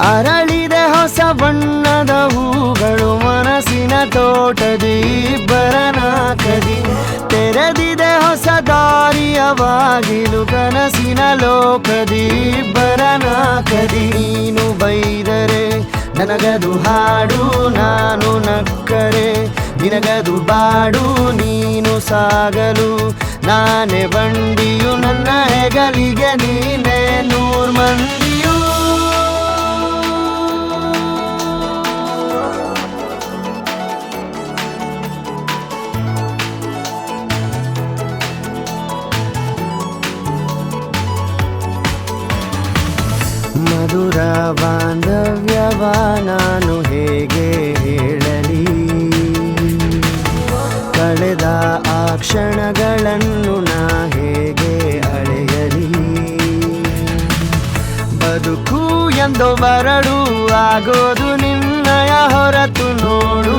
ಅರಳಿದೆ ಹೊಸ ಬಣ್ಣದ ಹೂಗಳು ಮನಸ್ಸಿನ ತೋಟದಿ ಇಬ್ಬರನ ಕದಿ ತೆರೆದಿದೆ ಹೊಸ ದಾರಿಯ ಬಾಗಿಲು ಕನಸಿನ ಲೋಕದಿ ಇಬ್ಬರನ ಕದಿ ನೀನು ಬೈದರೆ ನನಗದು ಹಾಡು ನಾನು ನಕ್ಕರೆ ನಿನಗದು ಬಾಡು ನೀನು ಸಾಗಲು ನಾನೇ ಬಂಡಿಯು ನನ್ನ ಹೆಗಲಿಗೆ ನೀನೇ ನೂರು ಮಂದಿಯು ಮಧುರ ಬಾಂಧವ್ಯವ ನಾನು ಹೇಗೆ ಹೇಳಲಿ ಕಳೆದ ಆ ಕ್ಷಣಗಳನ್ನು ನಾ ಹೇಗೆ ಅಳೆಯಲಿ ಬದುಕು ಎಂದು ಬರಡು ಆಗೋದು ನಿನ್ನಯ ಹೊರತು ನೋಡು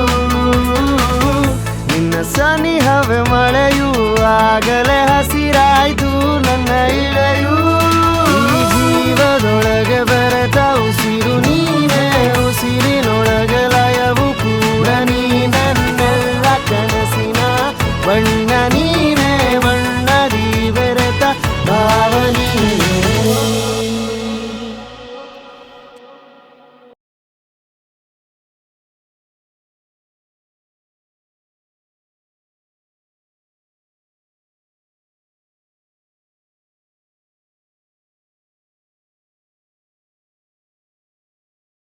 ನಿನ್ನ ಸನಿಹವೇ ಮಳೆಯೂ ಆಗಲೇ ಹಸಿರಾಯ್ತು ನನ್ನ ಇಳೆಯೂ ಜೀವದೊಳಗೆ ಬೆರೆತ ಉಸಿರು ನೀನೇ ಉಸಿರಿನೊಳಗೆ ಲಯವು ಕೂಡ ನೀನೆಲ್ಲ ಕನಸಿನ ಬಣ್ಣ ನೀನೇ ಬಣ್ಣದಿ ಬೆರೆತ ಭಾವ